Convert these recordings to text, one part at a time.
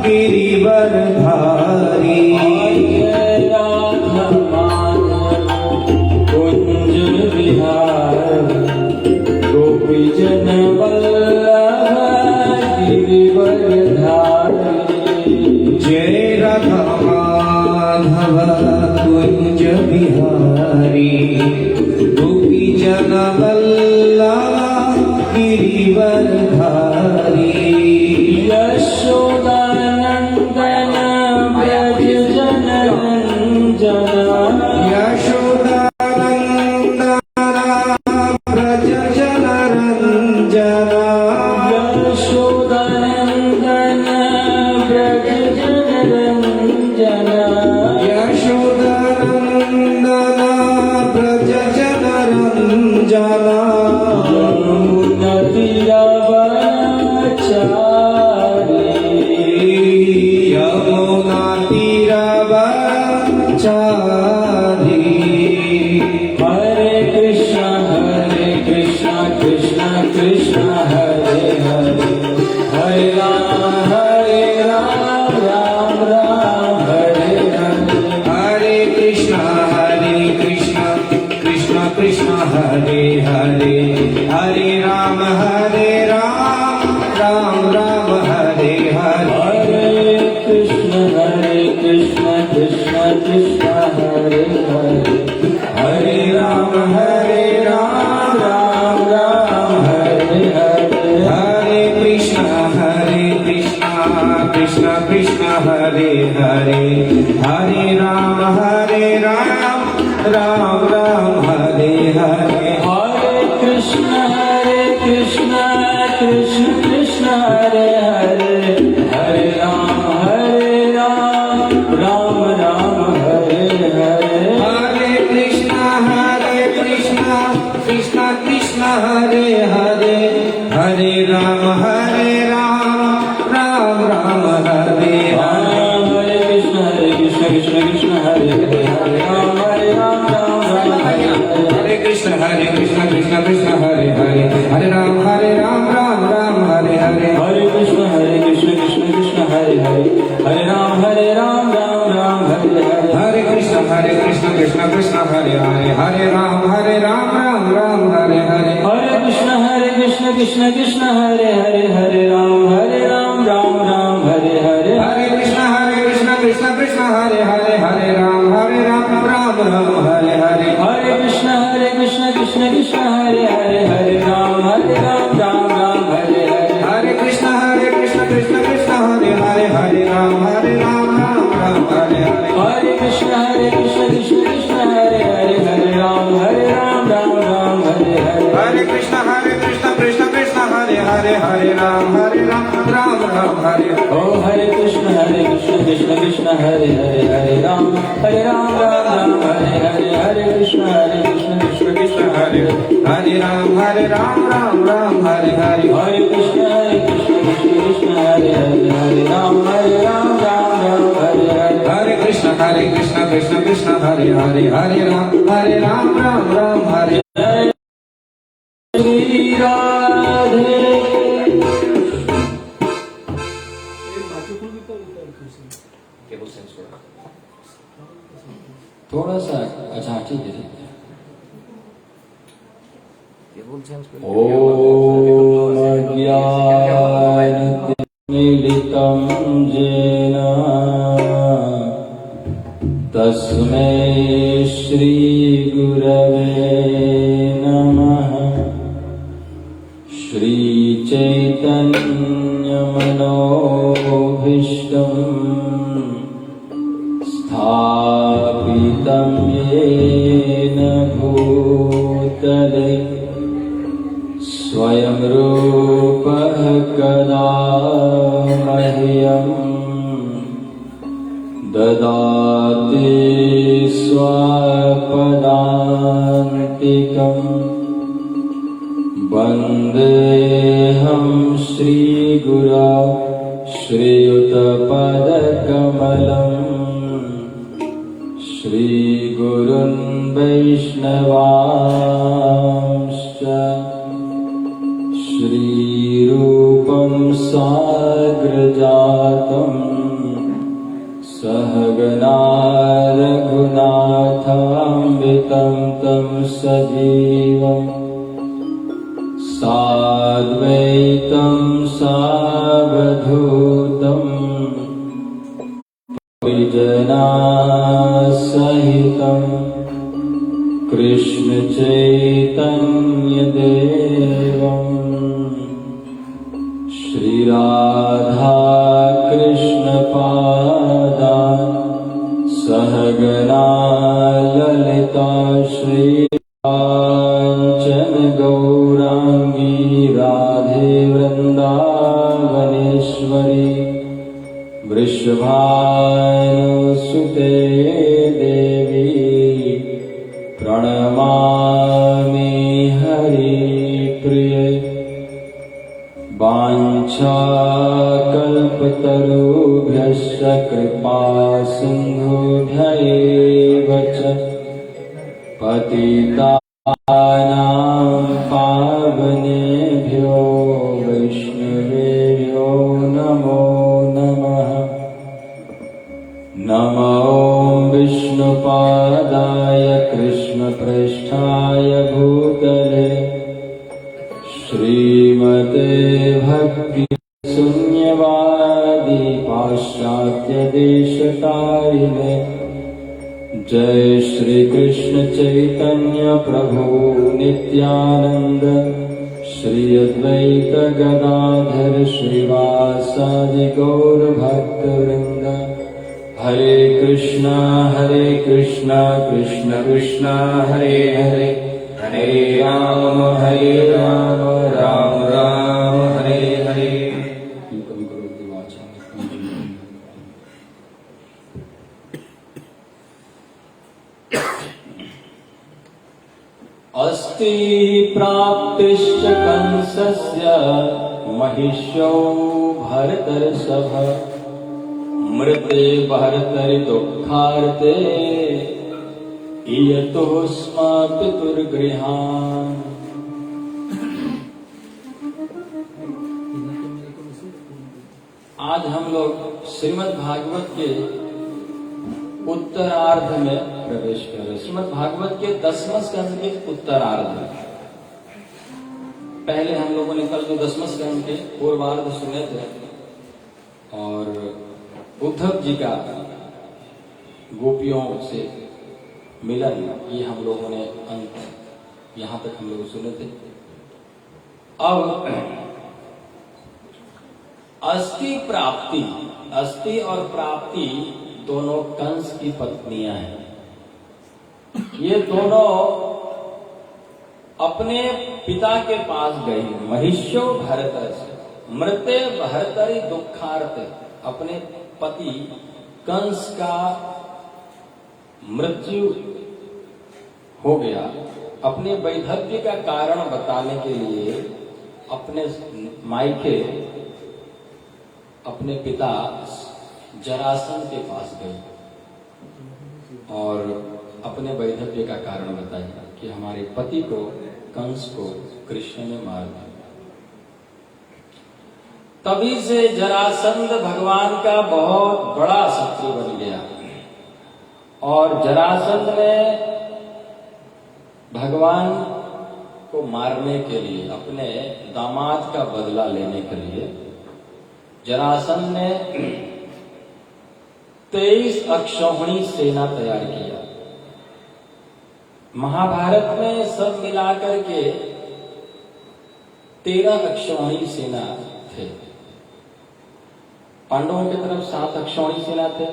गिरिवरधारी। जय राधा माधव कुंज बिहारी, गोपी जन वल्लभ गिरिवरधारी। जय राधा माधव कुंज बिहारी, गोपी जन वल्लभ गिरिवरधारी। यशोदानंदन ब्रज जन रंजन, यशोदानंदन ब्रज जन रंजन। यशोदानंदन ब्रज जन रंजन। यशोदानंदन ब्रज जन रंजन। यमुना तीरवनचारी, यमुना तीरवनचारी। हरे कृष्ण कृष्ण कृष्ण हरे हरे, हरे राम राम राम हरे हरे। हरे कृष्ण कृष्ण कृष्ण हरे हरे, हरे राम राम राम हरे हरे। हरे कृष्ण कृष्ण कृष्ण हरे हरे, हरे राम राम राम हरे हरे। हरे कृष्ण कृष्ण कृष्ण हरे हरे, हरे राम राम राम हरे हरे। हरे कृष्ण कृष्ण कृष्ण हरे हरे, हरे राम राम राम हरे हरे। हरे कृष्ण कृष्ण कृष्ण हरे हरे, हरे राम राम राम हरे हरे। हरे कृष्ण कृष्ण कृष्ण हरे हरे, हरे राम राम राम हरे हरे। हरे कृष्ण कृष्ण कृष्ण हरे हरे, हरे राम राम राम हरे हरे। हरे कृष्ण कृष्ण कृष्ण हरे हरे, हरे राम राम राम हरे हरे। हरे कृष्ण कृष्ण कृष्ण हरे हरे, हरे राम राम राम हरे हरे। हरे कृष्ण कृष्ण कृष्ण हरे हरे, हरे राम राम राम हरे हरे। हरे कृष्ण कृष्ण कृष्ण हरे हरे, हरे राम राम राम हरे हरे। हरे कृष्ण कृष्ण कृष्ण हरे हरे, हरे राम राम राम हरे हरे। हरे कृष्ण कृष्ण कृष्ण हरे हरे, हरे राम राम राम हरे हरे। हरे कृष्ण कृष्ण कृष्ण हरे हरे, हरे राम राम राम हरे हरे। हरे कृष्ण कृष्ण कृष्ण हरे हरे, हरे राम राम राम हरे हरे। ओ हरे कृष्ण कृष्ण कृष्ण हरे हरे, हरे राम राम राम हरे हरे। हरे कृष्ण कृष्ण कृष्ण हरे हरे राम राम राम हरे हरे। हरे कृष्ण कृष्ण कृष्ण हरे हरे, हरे राम राम राम हरे हरे। हरे कृष्ण कृष्ण कृष्ण हरे हरे, हरे राम राम हरे। श्री राधे थोड़ा सा, अच्छा ठीक है। ओम अज्ञानतिमिलितं येन तस्मै श्री गुरवे नमः। श्री चैतन्यमनोभीष्टं स्थापितं येन भूतले स्वयं रूपः कदा मह्यं ददाति स्वपदान्तिकम्। वन्देऽहं श्रीगुरा श्रीयुतपदकमलम्। श्रीगुरुन् वैष्णवांश्च श्रीरूपं साग्रजातम् सहितं कृष्ण चैतन्य देवं श्री राधा कृष्ण पादान् सहगना ललिता श्री कांचन गौरांगी राधे वृंदावनेश्वरी वृषभानुसुते देवी प्रणमामि हरिप्रिये वाञ्छाकल्पतरुभ्यश्च कृपा सिन्धुभ्यैव च पतितानां पावनेभ्यो वैष्णवेभ्यो नमो नमः। नमो विष्णुपादाय कृष्णप्रेष्ठाय भूतले श्रीमते भक्ति शून्यवादी पाश्चात्य देशतारिणे जय श्री कृष्ण चैतन्य प्रभु नित्यानंद श्री अद्वैत गदाधर श्रीवासादि गौर भक्तवृंद हरे कृष्णा कृष्ण कृष्ण हरे हरे हरे राम राम राम हरे हरे। अस्ति प्राप्तिश्च कंसस्य महिष्यो भरतर्षभ मृते भरतरि दुःखार्ते इयतो स्म पितुर्गृहान्। आज हम लोग श्रीमद् भागवत के उत्तरार्ध में प्रवेश कर रहे हैं। श्रीमद् भागवत के 10वें स्कंद के उत्तरार्ध में पहले हम लोगों ने कल जो 10वें स्कंद के पूर्वार्ध सुने थे और उद्धव जी का गोपियों से मिलन, ये हम लोगों ने अंत यहां तक हम लोग सुने थे। अब अस्थि और प्राप्ति दोनों कंस की पत्नियां हैं। ये दोनों अपने पिता के पास गई। महिष्यो भरतर मृते भरतरि दुःखार्ते, अपने पति कंस का मृत्यु हो गया, अपने वैधव्य का कारण बताने के लिए अपने मायके अपने पिता जरासंध के पास गए और अपने वैधव्य का कारण बताया कि हमारे पति को, कंस को कृष्ण ने मार दिया। तभी से जरासंध भगवान का बहुत बड़ा शत्रु बन गया और जरासंध ने भगवान को मारने के लिए, अपने दामाद का बदला लेने के लिए जरासंध ने 23 अक्षौहिणी सेना तैयार किया। महाभारत में सब मिलाकर के 13 अक्षौहिणी सेना थे। पांडवों की तरफ 7 अक्षौहिणी सेना थे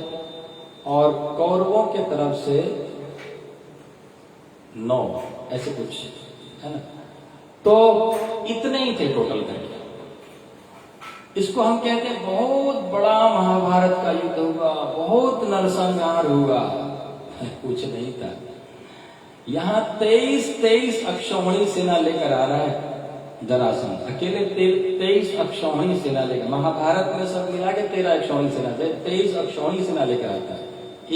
और कौरवों की तरफ से 9, ऐसे कुछ है ना। तो इतने ही थे टोटल करके। इसको हम कहते हैं बहुत बड़ा महाभारत का युद्ध हुआ, बहुत नरसंहार हुआ। कुछ नहीं था। यहाँ 23 अक्षौहिणी सेना लेकर आ रहा है जरासंध, अकेले 23 अक्षौहिणी सेना लेकर। महाभारत में सब मिला के 13 अक्षौहिणी सेना थे, 23 अक्षौहिणी सेना लेकर आता है।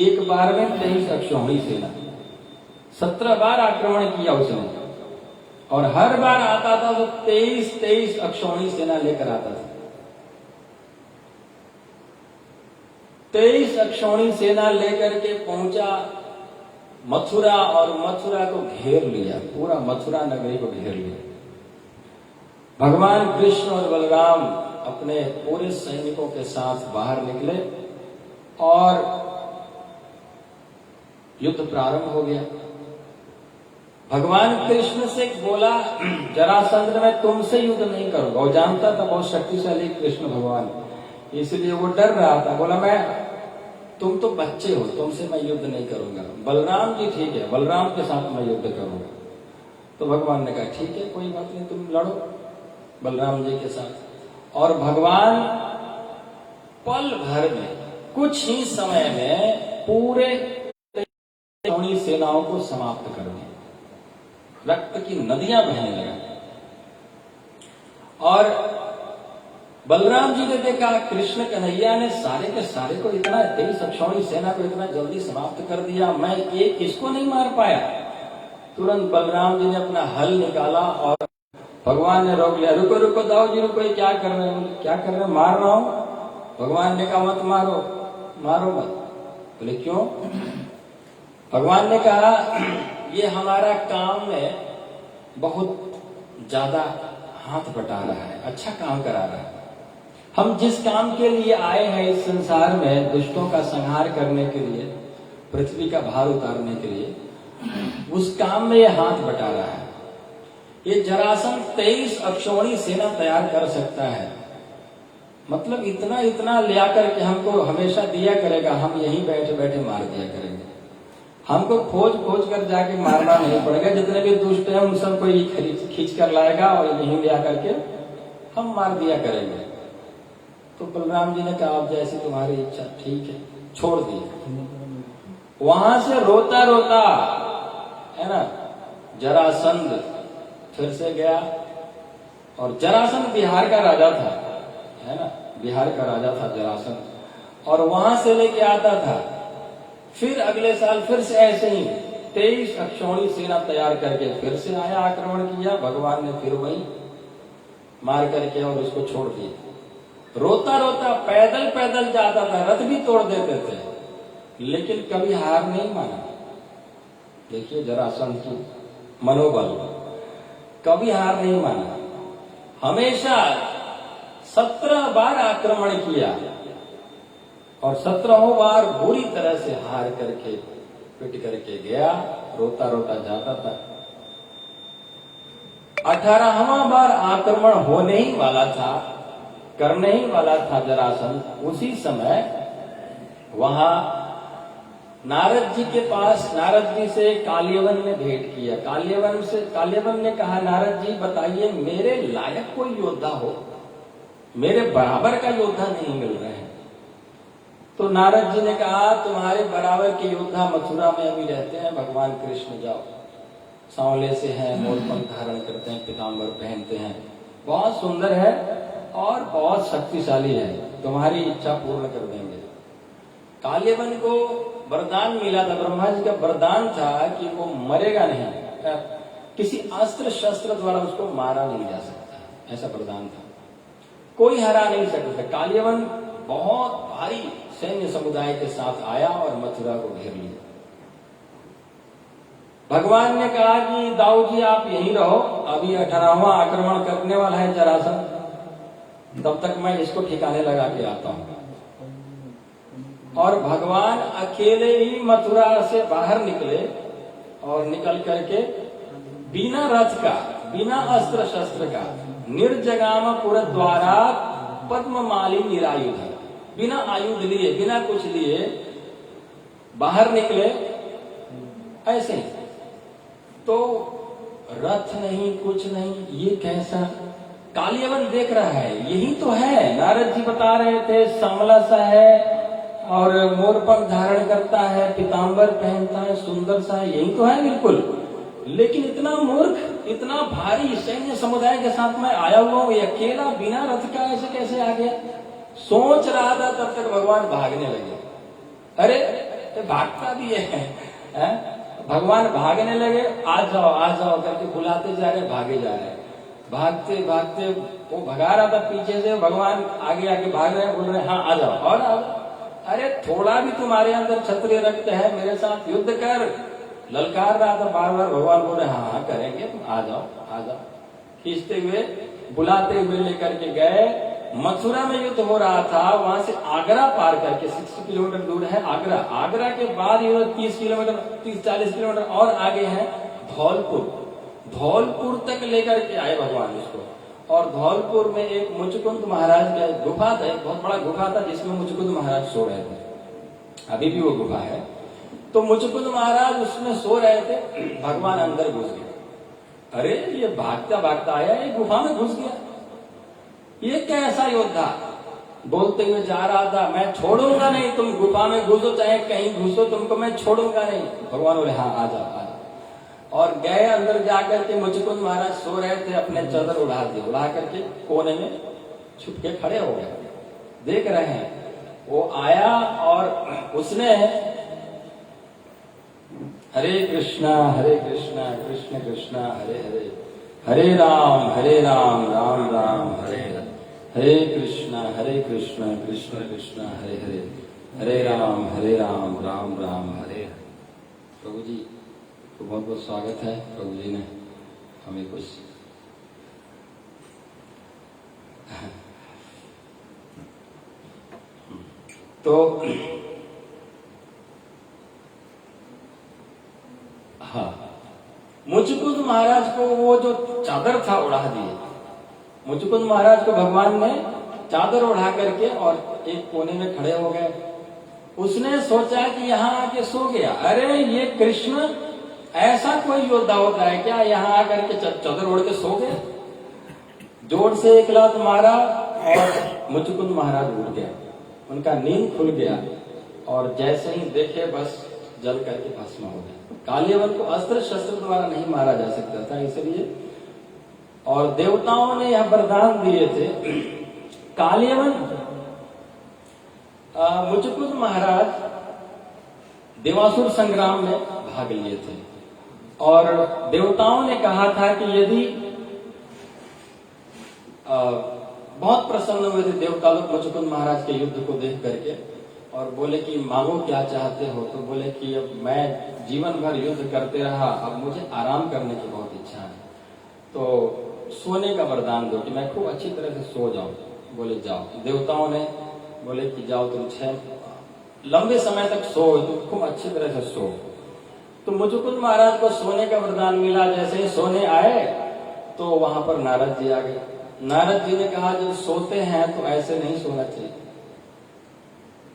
एक बार में 23 अक्षौहिणी सेना, 17 बार आक्रमण किया उसने और हर बार आता था तो 23 अक्षौहिणी सेना लेकर आता था। 23 अक्षौहिणी सेना लेकर के पहुंचा मथुरा और मथुरा को घेर लिया, पूरा मथुरा नगरी को घेर लिया। भगवान कृष्ण और बलराम अपने पूरे सैनिकों के साथ बाहर निकले और युद्ध प्रारंभ हो गया। भगवान कृष्ण से बोला, जरासंध मैं तुमसे युद्ध नहीं करूंगा। वो जानता था बहुत शक्तिशाली कृष्ण भगवान, इसलिए वो डर रहा था। बोला मैं, तुम तो बच्चे हो, तुमसे मैं युद्ध नहीं करूंगा। बलराम जी ठीक है, बलराम के साथ मैं युद्ध करूंगा। तो भगवान ने कहा ठीक है, कोई बात नहीं, तुम लड़ो बलराम जी के साथ। और भगवान पल भर में, कुछ ही समय में पूरे सेनाओं को समाप्त कर दिया। रक्त की नदियां बहने लगी। और बलराम जी ने देखा कृष्ण कन्हैया ने सारे के सारे को इतना, तेईस अक्षौणी सेना को इतना जल्दी समाप्त कर दिया, मैं एक इसको नहीं मार पाया। तुरंत बलराम जी ने अपना हल निकाला और भगवान ने रोक लिया। रुको रुको दाऊ जी रुको, क्या कर रहे हैं? क्या कर रहे हैं? मार रहा हूं। भगवान ने कहा मत मारो, मारो मत। बोले क्यों? भगवान ने कहा ये हमारा काम में बहुत ज्यादा हाथ बटा रहा है, अच्छा काम करा रहा है। हम जिस काम के लिए आए हैं इस संसार में, दुष्टों का संहार करने के लिए, पृथ्वी का भार उतारने के लिए, उस काम में ये हाथ बटा रहा है। ये जरासंध 23 अक्षौणी सेना तैयार कर सकता है, मतलब इतना इतना लिया करके हमको हमेशा दिया करेगा, हम यहीं बैठे बैठे मार दिया करेंगे। हमको खोज खोज कर जाके मारना नहीं पड़ेगा। जितने भी दुष्ट हैं उन सबको ये खींच कर लाएगा और यहीं लिया करके हम मार दिया करेंगे। तो बलराम जी ने कहा अब जैसी तुम्हारी इच्छा, ठीक है, छोड़ दिए। वहां से रोता रोता, है ना, जरासंध फिर से गया। और जरासंध बिहार का राजा था, है ना, बिहार का राजा था जरासंध। और वहां से लेके आता था। फिर अगले साल फिर से ऐसे ही 23 अक्षौणी सेना तैयार करके फिर से आया, आक्रमण किया। भगवान ने फिर वही मार करके और उसको छोड़ दिया। रोता रोता पैदल पैदल जाता था, रथ भी तोड़ देते थे, लेकिन कभी हार नहीं माना। देखिए जरासंध की मनोबल, कभी हार नहीं माना। हमेशा 17 बार आक्रमण किया और 17 बार बुरी तरह से हार करके पिट करके गया। रोता रोता जाता था। 18वां बार आक्रमण होने ही वाला था, करने ही वाला था जरासंध। उसी समय वहां नारद जी के पास, नारद जी से कालियवन ने भेंट किया। कालियवन ने कहा नारद जी बताइए मेरे लायक कोई योद्धा हो, मेरे बराबर का योद्धा नहीं मिल रहे हैं। तो नारद जी ने कहा तुम्हारे बराबर के योद्धा मथुरा में अभी रहते हैं, भगवान कृष्ण, जाओ। सांवले से हैं, मोरपंख धारण करते हैं, पीताम्बर पहनते हैं, बहुत सुंदर है और बहुत शक्तिशाली है, तुम्हारी इच्छा पूर्ण कर देंगे। कालियवन को वरदान मिला था, ब्रह्मा जी का वरदान था कि वो मरेगा नहीं, किसी अस्त्र शस्त्र द्वारा उसको मारा नहीं जा सकता, ऐसा वरदान था, कोई हरा नहीं सकता। कालियवन बहुत भारी सैन्य समुदाय के साथ आया और मथुरा को घेर लिया। भगवान ने कहा कि दाऊ जी आप यहीं रहो, अभी 18वां आक्रमण करने वाला है जरासंध, तब तक मैं इसको ठिकाने लगा के आता हूं। और भगवान अकेले ही मथुरा से बाहर निकले और निकल करके बिना रथ का, बिना अस्त्र शस्त्र का, निर्जगाम पुर द्वारा पद्ममाली निरायुध, बिना आयुध लिए, बिना कुछ लिए बाहर निकले ऐसे ही। तो रथ नहीं, कुछ नहीं, ये कैसा? कालियवन देख रहा है, यही तो है, नारद जी बता रहे थे, सांवला सा है और मोरपंख धारण करता है, पीताम्बर पहनता है, सुंदर सा है, यही तो है बिल्कुल। लेकिन इतना मूर्ख, इतना भारी सैन्य समुदाय के साथ मैं आया हुआ हूं, अकेला बिना रथ का ऐसे कैसे आ गया? सोच रहा था, तब तक भगवान भागने लगे। अरे भागता भी है? भगवान भागने लगे, आ जाओ करके बुलाते जा रहे, भागे जा रहे, भागते भागते वो भगा रहा था पीछे से, भगवान आगे आगे भाग रहे हैं, बोल रहे हाँ आ जाओ और आ जाओ। अरे थोड़ा भी तुम्हारे अंदर क्षत्रिय रक्त है, मेरे साथ युद्ध कर, ललकार रहा था बार बार। भगवान बोल रहे हाँ करेंगे, तुम आ जाओ आ जाओ। खींचते हुए बुलाते हुए लेकर के गए, मथुरा में युद्ध हो रहा था, वहां से आगरा पार करके 60 किलोमीटर दूर है आगरा। आगरा के बाद ये 30 किलोमीटर 30-40 किलोमीटर और आगे है धौलपुर। धौलपुर तक लेकर के आए भगवान इसको। और धौलपुर में एक मुचकुंद महाराज का गुफा था, एक बहुत बड़ा गुफा था जिसमें मुचकुंद महाराज सो रहे थे। अभी भी वो गुफा है। तो मुचकुंद महाराज उसमें सो रहे थे, भगवान अंदर घुस गए। अरे ये भागता भागता आया, ये गुफा में घुस गया, ये कैसा योद्धा। बोलते हुए जा रहा था, मैं छोड़ूंगा नहीं, तुम गुफा में घुसो चाहे कहीं घुसो, तुमको मैं छोड़ूंगा नहीं। भगवान बोले हाँ आ जाओ। और गए अंदर जाकर के मुचकुंद महाराज सो रहे थे, अपने चादर उड़ा दिए, उड़ा करके कोने में छुप के खड़े हो गए, देख रहे हैं। वो आया और उसने हरे कृष्णा कृष्ण कृष्णा हरे हरे, हरे राम राम राम हरे हरे, हरे कृष्णा कृष्ण कृष्ण हरे हरे, हरे राम राम राम हरे हरे। प्रभु जी तो बहुत बहुत स्वागत है। प्रभु जी ने हमें कुछ तो हाँ, मुचकुंद महाराज को वो जो चादर था उड़ा दिए। मुचकुंद महाराज को भगवान ने चादर उड़ा करके और एक कोने में खड़े हो गए। उसने सोचा कि यहाँ आके सो गया। अरे ये कृष्ण ऐसा कोई योद्धा होता है क्या, यहाँ आकर के चादर ओढ़ के सो गया। जोर से एक लात मारा और मुचकुंद महाराज उठ गया, उनका नींद खुल गया और जैसे ही देखे बस जल करके भस्म हो गया। कालियवन को अस्त्र शस्त्र द्वारा नहीं मारा जा सकता था, इसलिए और देवताओं ने यह वरदान दिए थे। कालियवन मुचकुंद महाराज देवासुर संग्राम में भाग लिए थे और देवताओं ने कहा था कि यदि बहुत प्रसन्न हुए थे देवता लोग मुचकुंद महाराज के युद्ध को देख करके और बोले कि मांगो क्या चाहते हो। तो बोले कि अब मैं जीवन भर युद्ध करते रहा, अब मुझे आराम करने की बहुत इच्छा है, तो सोने का वरदान दो कि मैं खूब अच्छी तरह से सो जाऊं। बोले जाओ। देवताओं ने बोले कि जाओ तुम 6 लंबे समय तक सो, तुम खूब अच्छी तरह से सो। तो मुचकुंद महाराज को सोने का वरदान मिला। जैसे ही सोने आए तो वहां पर नारद जी आ गए। नारद जी ने कहा जब सोते हैं तो ऐसे नहीं सोना चाहिए,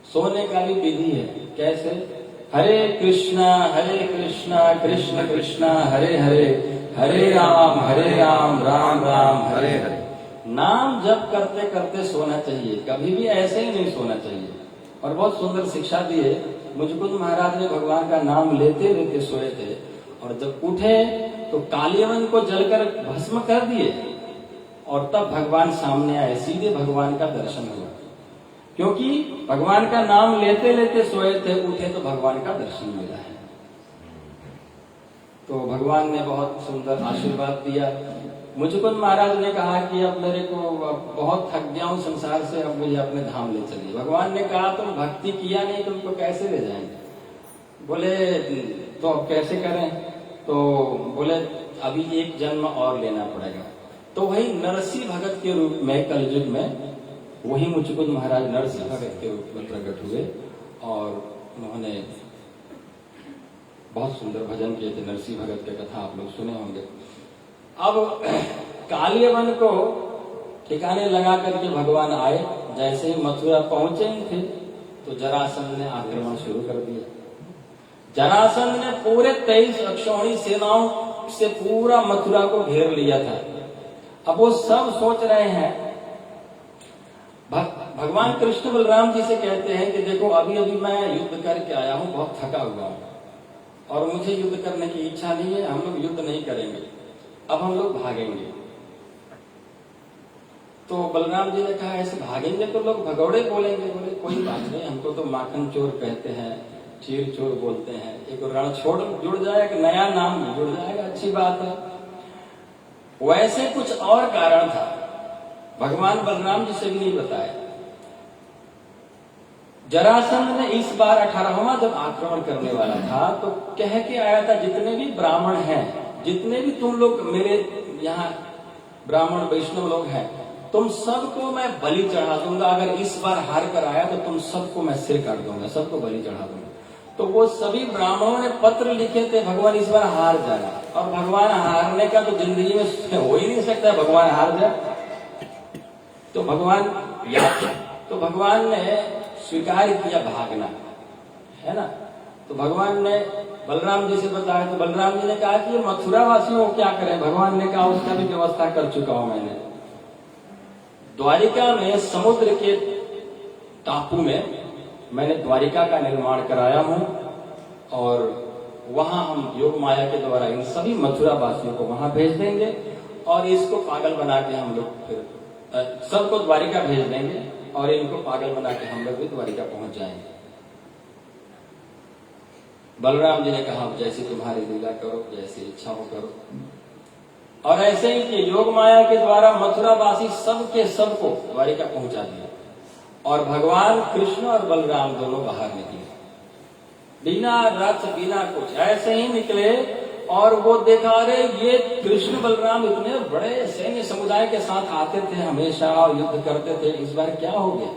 सोने का भी विधि है। कैसे? हरे कृष्णा कृष्ण कृष्ण हरे हरे, हरे राम राम राम हरे हरे। नाम जप करते करते सोना चाहिए, कभी भी ऐसे ही नहीं सोना चाहिए। और बहुत सुंदर शिक्षा दी है। मुचकुंद महाराज ने भगवान का नाम लेते लेते सोए थे और जब उठे तो कालियवन को जलकर भस्म कर दिए और तब भगवान सामने आए, सीधे भगवान का दर्शन हुआ। क्योंकि भगवान का नाम लेते लेते सोए थे, उठे तो भगवान का दर्शन मिला है। तो भगवान ने बहुत सुंदर आशीर्वाद दिया। मुचकुंद महाराज ने कहा कि अब मेरे को बहुत थक गया हूं संसार से, अब मुझे अपने धाम ले चलिए। भगवान ने कहा तुम भक्ति किया नहीं, तुमको कैसे ले जाएंगे? बोले तो अब कैसे करें? तो बोले अभी एक जन्म और लेना पड़ेगा। तो वही नरसिंह भगत के रूप में कलयुग में वही मुचकुंद महाराज नरसिंह भगत के रूप में प्रकट हुए और उन्होंने बहुत सुंदर भजन किए थे। नरसिंह भगत की कथा आप लोग सुने होंगे। अब कालियवन को ठिकाने लगा करके भगवान आए। जैसे ही मथुरा पहुंचे ही थे तो जरासंध ने आक्रमण शुरू कर दिया। जरासंध ने पूरे 23 अक्षौहिणी सेनाओं से पूरा मथुरा को घेर लिया था। अब वो सब सोच रहे हैं, भगवान कृष्ण बलराम जी से कहते हैं कि देखो अभी अभी मैं युद्ध करके आया हूं, बहुत थका हुआ हूं और मुझे युद्ध करने की इच्छा नहीं है, हम लोग युद्ध नहीं करेंगे, अब हम लोग भागेंगे। तो बलराम जी ने कहा ऐसे भागेंगे तो लोग भगौड़े बोलेंगे। बोले कोई बात नहीं, हमको तो माखन चोर कहते हैं, चीर चोर बोलते हैं, एक रणछोड़ जुड़ जाए, एक नया नाम जुड़ जाएगा, अच्छी बात है। वैसे कुछ और कारण था, भगवान बलराम जी से भी नहीं बताया। जरासंध ने इस बार 18वां जब आक्रमण करने वाला था तो कह के आया था जितने भी ब्राह्मण हैं, जितने भी तुम लोग मेरे यहाँ ब्राह्मण वैष्णव लोग हैं, तुम सबको मैं बलि चढ़ा दूंगा, अगर इस बार हार कर आया तो तुम सबको मैं सिर काट दूंगा, सबको बलि चढ़ा दूंगा। तो वो सभी ब्राह्मणों ने पत्र लिखे थे, भगवान इस बार हार जाना, और भगवान हारने का तो जिंदगी में हो ही नहीं सकता, भगवान हार जाए। तो भगवान ने स्वीकार किया भागना, है ना। तो भगवान ने बलराम जी से बताया, तो बलराम जी ने कहा कि ये मथुरा वासियों को क्या करें। भगवान ने कहा उसका भी व्यवस्था कर चुका हूं मैंने। द्वारिका में समुद्र के टापू में मैंने द्वारिका का निर्माण कराया हूं, और वहां हम योग माया के द्वारा इन सभी मथुरा वासियों को वहां भेज देंगे, और इसको पागल बना के हम लोग फिर सबको द्वारिका भेज देंगे, और इनको पागल बना के हम लोग भी द्वारिका पहुंच जाएंगे। बलराम जी ने कहा जैसी तुम्हारी लीला करो, जैसी इच्छा हो करो। और ऐसे ही कि योग माया के द्वारा मथुरावासी सबके सबको द्वारिका पहुंचा दिया, और भगवान कृष्ण और बलराम दोनों बाहर निकले, बिना रथ बिना कुछ, ऐसे ही निकले। और वो देखा, अरे ये कृष्ण बलराम इतने बड़े सैन्य समुदाय के साथ आते थे हमेशा और युद्ध करते थे, इस बार क्या हो गया।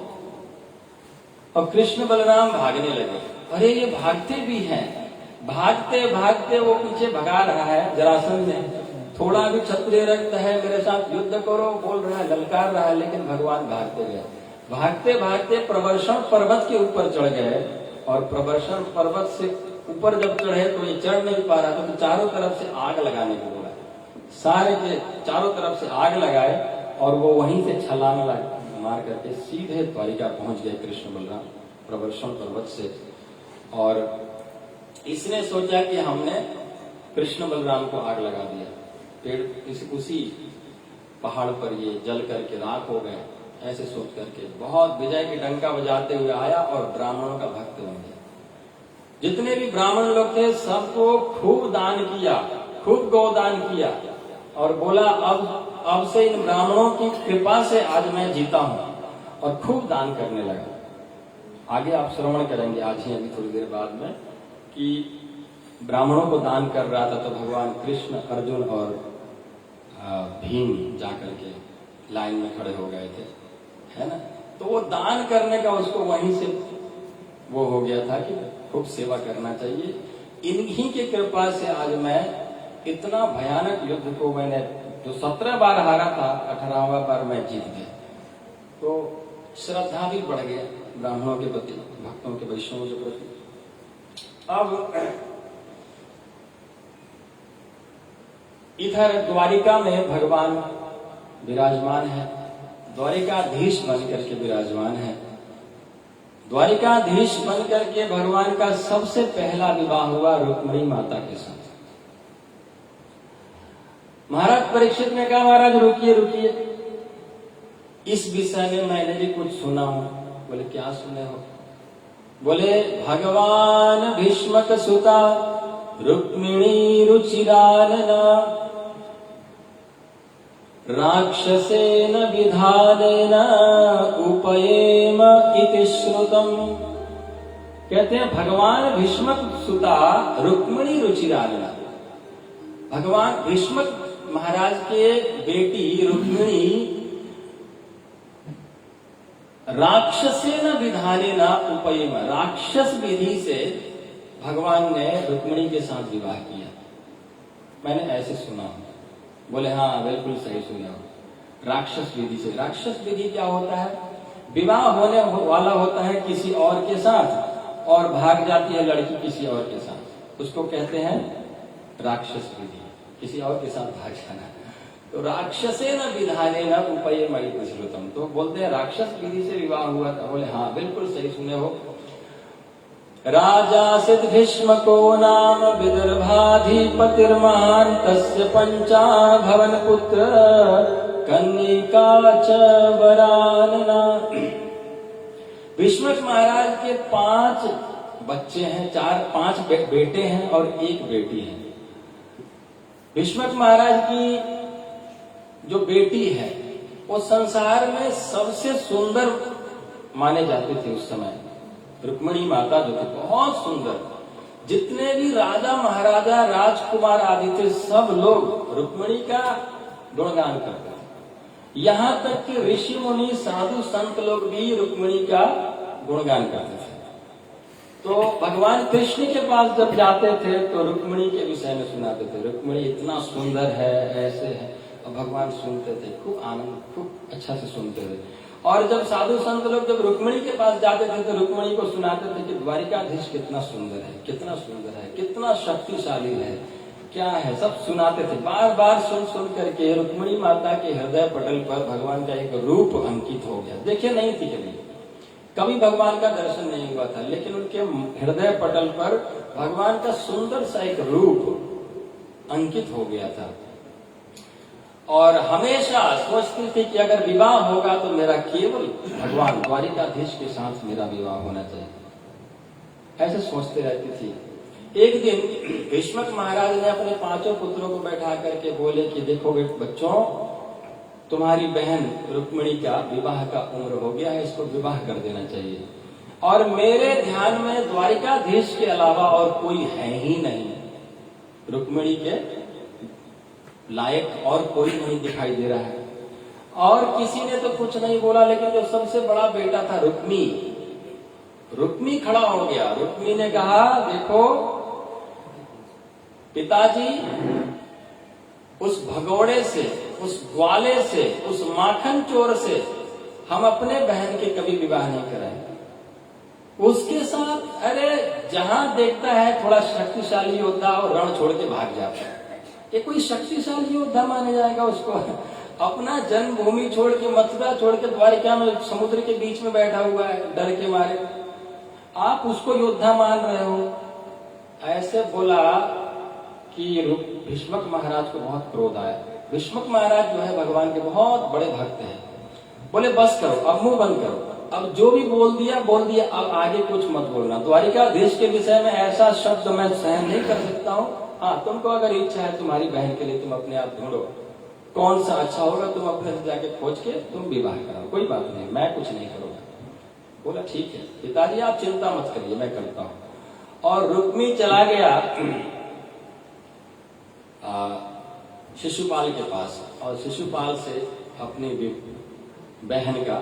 और कृष्ण बलराम भागने लगे, अरे ये भागते भी हैं। भागते भागते वो पीछे भगा रहा है जरासंध ने, थोड़ा भी क्षत्रिय रक्त है मेरे साथ युद्ध करो बोल रहा है, ललकार रहा है, लेकिन भगवान भागते गए। भागते भागते प्रवर्षण पर्वत के ऊपर चढ़ गए, और प्रवर्षण पर्वत से ऊपर जब चढ़े तो ये चढ़ नहीं पा रहा था, तो चारों तरफ से आग लगाने को बोला। सारे के चारों तरफ से आग लगाए, और वो वहीं से छलांग मार करके सीधे द्वारिका पहुंच गए कृष्ण बलराम प्रवर्षण पर्वत से। और इसने सोचा कि हमने कृष्ण बलराम को आग लगा दिया, पेड़ उसी पहाड़ पर ये जल करके राख हो गए, ऐसे सोच करके बहुत विजय की डंका बजाते हुए आया और ब्राह्मणों का भक्त बन गया। जितने भी ब्राह्मण लोग थे सबको खूब दान किया, खूब गौदान किया, और बोला अब से इन ब्राह्मणों की कृपा से आज मैं जीता हूं, और खूब दान करने लगा। आगे आप श्रवण करेंगे आज ही अभी थोड़ी देर बाद में कि ब्राह्मणों को दान कर रहा था, तो भगवान कृष्ण, अर्जुन और भीम जाकर के लाइन में खड़े हो गए थे, है ना। तो वो दान करने का उसको वहीं से वो हो गया था कि खूब सेवा करना चाहिए। इन्हीं की कृपा से आज मैं इतना भयानक युद्ध को मैंने जो 17 बार हारा था, 18वां बार मैं जीत गया। तो श्रद्धा भी बढ़ गया ब्राह्मणों के प्रति, भक्तों के, वैष्णवों के प्रति। अब इधर द्वारिका में भगवान विराजमान है, द्वारिकाधीश बन करके विराजमान है। द्वारिकाधीश बन करके भगवान का सबसे पहला विवाह हुआ रुक्मिणी माता के साथ। महाराज परीक्षित ने कहा, महाराज रुकिए रुकिए, इस विषय में मैंने भी कुछ सुना हूं। बोले क्या सुने हो? बोले भगवान भीष्मक सुता रुक्मिणी रुचिरानना राक्षसेन विधानेन उपयेम इति श्रुतम। कहते हैं भगवान भीष्मक सुता रुक्मिणी रुचिरानना, भगवान भीष्मक महाराज के बेटी रुक्मिणी राक्षसेन विधानेन उपयेम, राक्षस विधि से भगवान ने रुक्मिणी के साथ विवाह किया। मैंने ऐसे सुना। बोले हाँ बिल्कुल सही सुना, राक्षस विधि से। राक्षस विधि क्या होता है? विवाह होने वाला होता है किसी और के साथ और भाग जाती है लड़की किसी और के साथ, उसको कहते हैं राक्षस विधि, किसी और के साथ भाग जाना। तो राक्षसेन विधानेन उपयेम इति श्रुतम, तो बोलते हैं राक्षस विधि से विवाह हुआ था। बोले हाँ बिल्कुल सही सुने हो। राजा भीष्मको नाम विदर्भाधिपतिर्महान् तस्य पंचाभवन पुत्र कन्निका च वरानना। भीष्मक महाराज के 5 बच्चे हैं, 5 बेटे हैं और 1 बेटी है। भीष्मक महाराज की जो बेटी है वो संसार में सबसे सुंदर माने जाते थे उस समय। रुक्मिणी माता जो थी बहुत सुंदर, जितने भी राजा महाराजा राजकुमार आदि थे सब लोग रुक्मिणी का गुणगान करते थे। यहाँ तक कि ऋषि मुनि साधु संत लोग भी रुक्मिणी का गुणगान करते थे। तो भगवान कृष्ण के पास जब जाते थे तो रुक्मिणी के विषय में सुनाते थे, रुक्मिणी इतना सुंदर है, ऐसे है, और भगवान सुनते थे, खूब आनंद, खूब अच्छा से सुनते थे। और जब साधु संत लोग जब रुक्मिणी के पास जाते थे तो रुक्मिणी को सुनाते थे कि द्वारिकाधीश कितना सुंदर है, कितना सुंदर है, कितना शक्तिशाली है, क्या है, सब सुनाते थे। बार बार सुन सुन करके रुक्मिणी माता के हृदय पटल पर भगवान का एक रूप अंकित हो गया। देखे नहीं थी कभी भगवान का दर्शन नहीं हुआ था, लेकिन उनके हृदय पटल पर भगवान का सुंदर सा एक रूप अंकित हो गया था। और हमेशा सोचती थी कि अगर विवाह होगा तो मेरा केवल भगवान द्वारिकाधीश के साथ मेरा विवाह होना चाहिए, ऐसे सोचते रहती थी। एक दिन भीष्मक महाराज ने अपने 5 पुत्रों को बैठा करके बोले कि देखो बच्चों, तुम्हारी बहन रुक्मिणी का विवाह का उम्र हो गया है, इसको विवाह कर देना चाहिए। और मेरे ध्यान में द्वारिकाधीश के अलावा और कोई है ही नहीं, रुक्मिणी के लायक और कोई नहीं दिखाई दे रहा है। और किसी ने तो कुछ नहीं बोला, लेकिन जो सबसे बड़ा बेटा था रुक्मी खड़ा हो गया। रुक्मी ने कहा, देखो पिताजी, उस भगोड़े से, उस ग्वाले से, उस माखन चोर से हम अपने बहन के कभी विवाह नहीं कराएंगे। उसके साथ अरे जहां देखता है थोड़ा शक्तिशाली योद्धा और रण छोड़ के भाग जाता है, ये कोई शक्तिशाली योद्धा माना जाएगा उसको? अपना जन्मभूमि छोड़ के, मथुरा छोड़ के द्वारिका में समुद्र के बीच में बैठा हुआ है डर के मारे, आप उसको योद्धा मान रहे हो? ऐसे बोला कि भीष्मक महाराज को बहुत क्रोध आया। भीष्मक महाराज जो है भगवान के बहुत बड़े भक्त हैं। बोले बस करो, अब मुंह बंद करो, अब जो भी बोल दिया, अब आगे कुछ मत बोलना। द्वारिकाधीश के विषय में ऐसा शब्द मैं सहन नहीं कर सकता हूँ। हाँ, तुमको अगर इच्छा है तुम्हारी बहन के लिए, तुम अपने आप ढूंढो कौन सा अच्छा होगा, तुम अपने से जाके खोज के तुम विवाह कराओ, कोई बात नहीं, मैं कुछ नहीं करूंगा। बोला ठीक है पिताजी, आप चिंता मत करिए, मैं करता हूँ। और रुक्मी चला गया शिशुपाल के पास, और शिशुपाल से अपनी बहन का,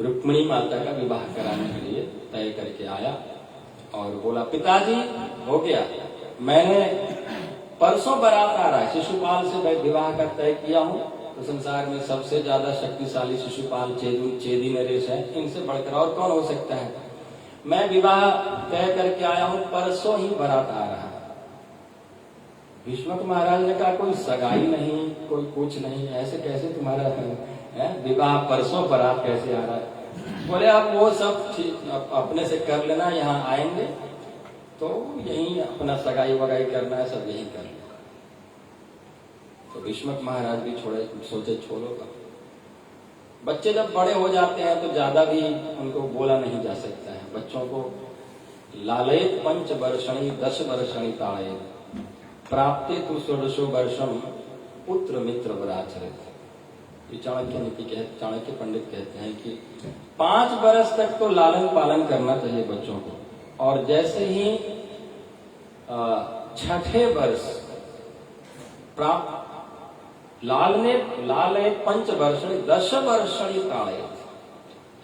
रुक्मिणी माता का विवाह कराने के लिए तय करके आया। और बोला पिताजी हो गया, मैंने परसों बारात आ रहा है, शिशुपाल से मैं विवाह का तय किया हूँ। तो संसार में सबसे ज्यादा शक्तिशाली शिशुपाल चेदी नरेश है, इनसे बढ़कर और कौन हो सकता है। मैं विवाह तय करके आया हूँ, परसों ही बारात आ रहा है। भीष्मक महाराज ने कहा कोई सगाई नहीं, कोई कुछ नहीं, ऐसे कैसे तुम्हारा है विवाह, परसों बारात कैसे आ रहा है? बोले आप वो सब अपने से कर लेना, यहाँ आएंगे तो यही अपना सगाई वगाई करना है, सब यही करना। तो भीष्मक महाराज भी सोचे छोड़ो, बच्चे जब बड़े हो जाते हैं तो ज्यादा भी उनको बोला नहीं जा सकता है। बच्चों को लालयत 5 वर्षणी 10 वर्षणी ताड़येत प्राप्ते तु 16 वर्षम पुत्र मित्र वराचरित। चाणक्य नीति चाणक्य पंडित कहते हैं कि 5 वर्ष तक तो लालन पालन करना चाहिए बच्चों को, और जैसे ही 6ठे वर्ष प्राप्त लाल 5 वर्षणी 10 वर्षणी ताड़े,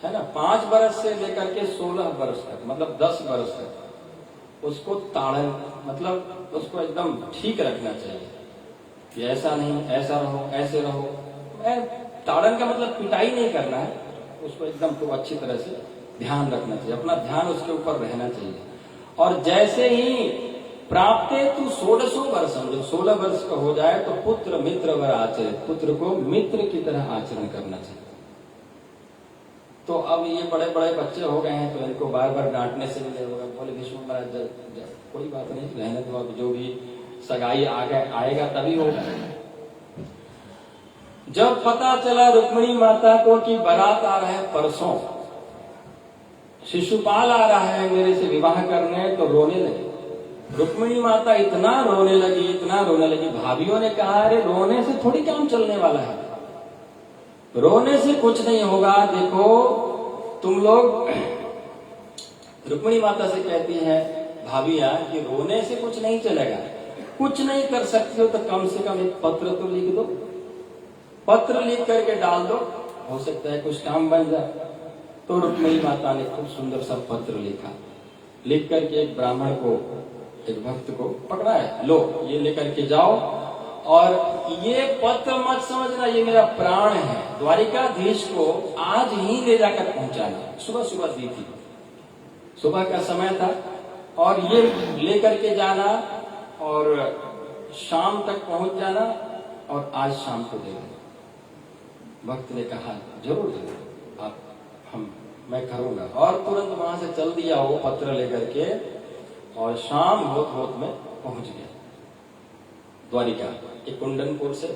है ना, 5 वर्ष से लेकर के 16 वर्ष तक, मतलब 10 वर्ष तक उसको ताड़न, मतलब उसको एकदम ठीक रखना चाहिए कि ऐसा नहीं, ऐसा रहो, ऐसे रहो। ताड़न का मतलब पिटाई नहीं करना है, उसको एकदम खूब अच्छी तरह से ध्यान रखना चाहिए, अपना ध्यान उसके ऊपर रहना चाहिए। और जैसे ही प्राप्ते तू 16 वर्षम, जब 16 वर्ष का हो जाए तो पुत्र मित्र वर आचरित, पुत्र को मित्र की तरह आचरण करना चाहिए। तो अब ये बड़े बड़े बच्चे हो गए हैं तो इनको बार बार डांटने से नहीं होगा। बोले भीष्म महाराज कोई बात नहीं, रहने दो, अब जो भी सगाई आएगा तभी होगा। जब पता चला रुक्मिणी माता को कि बारात आ रहा है परसों, शिशुपाल आ रहा है मेरे से विवाह करने, तो रोने लगी। रुक्मिणी माता इतना रोने लगी, भाभियों ने कहा अरे रोने से थोड़ी काम चलने वाला है, रोने से कुछ नहीं होगा। देखो तुम लोग, रुक्मिणी माता से कहती है भाभियां कि रोने से कुछ नहीं चलेगा, कुछ नहीं कर सकते हो तो कम से कम एक पत्र तो लिख दो, पत्र लिख करके डाल दो, हो सकता है कुछ काम बन जाए। तो रुक्मिणी माता ने खूब सुंदर सा पत्र लिखा, लिख करके एक ब्राह्मण को, एक भक्त को पकड़ा है, लो ये लेकर के जाओ, और ये पत्र मत समझना ये मेरा प्राण है, द्वारिकाधीश को आज ही ले जाकर पहुंचाना। सुबह सुबह दी थी, सुबह का समय था, और ये लेकर के जाना और शाम तक पहुंच जाना, और आज शाम को देना। भक्त ने कहा जरूर जरूर आप मैं करूंगा, और तुरंत वहां से चल दिया वो पत्र लेकर के, और शाम होत होत में पहुंच गया द्वारिका के कुंडनपुर से।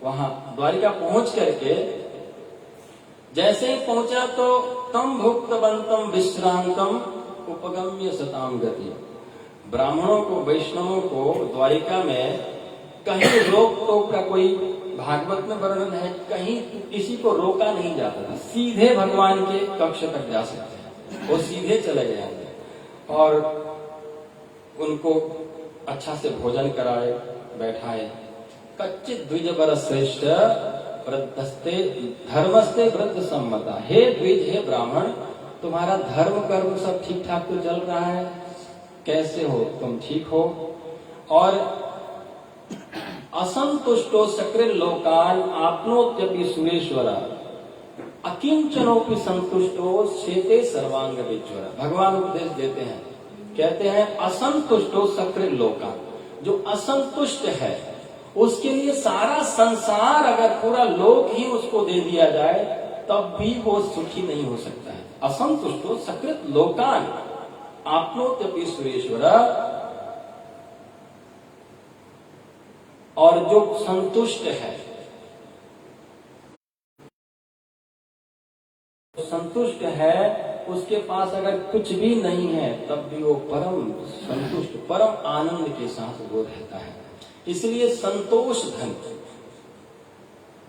वहां द्वारिका पहुंच करके जैसे ही पहुंचा तो तम भुक्तवंतम विश्रांतम उपगम्य सताम गति। ब्राह्मणों को, वैष्णवों को द्वारिका में कहीं रोक टोक का कोई, भागवत में वर्णन है, कहीं किसी को रोका नहीं जाता था, सीधे भगवान के कक्ष तक जा सकते हैं, वो सीधे चले गए और उनको अच्छा से भोजन कराए, बैठाए। कच्चित द्विज वर श्रेष्ठ वृद्धस्ते धर्मस्ते वृद्ध सम्मता। हे द्विज, हे ब्राह्मण, तुम्हारा धर्म कर्म सब ठीक ठाक तो चल रहा है, कैसे हो तुम, ठीक हो? और असंतुष्टो सकृत लोकान आपनोत्यपि सुरेश्वरा अकिंचनोपि संतुष्टो शेते सर्वांग विज्वरा। भगवान उपदेश देते हैं, कहते हैं असंतुष्टो सकृत लोकान, जो असंतुष्ट है उसके लिए सारा संसार, अगर पूरा लोक ही उसको दे दिया जाए तब भी वो सुखी नहीं हो सकता है। असंतुष्टो सकृत लोकान आपनोत्यपि सुरेश्वरा। और जो संतुष्ट है, संतुष्ट है, उसके पास अगर कुछ भी नहीं है तब भी वो परम संतुष्ट, परम आनंद के साथ वो रहता है। इसलिए संतोष धन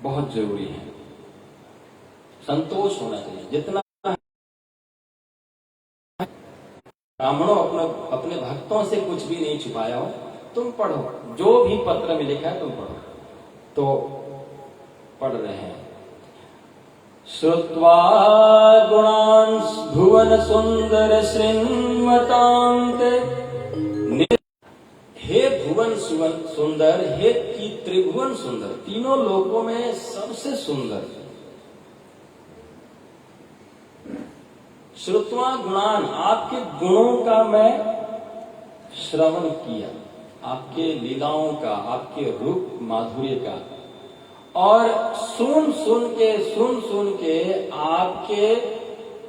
बहुत जरूरी है, संतोष होना चाहिए। जितना ब्राह्मणों अपने भक्तों से कुछ भी नहीं छुपाया हो, तुम पढ़ो, जो भी पत्र में लिखा है तुम पढ़ो। तो पढ़ रहे हैं, श्रुत्वा गुणान् भुवन सुंदर श्रृण्वतान्ते। हे भुवन सुंदर, हे त्रिभुवन सुंदर, तीनों लोकों में सबसे सुंदर। श्रुत्वा गुणान्, आपके गुणों का मैं श्रवण किया, आपके लीलाओं का, आपके रूप माधुर्य का, और सुन सुन के आपके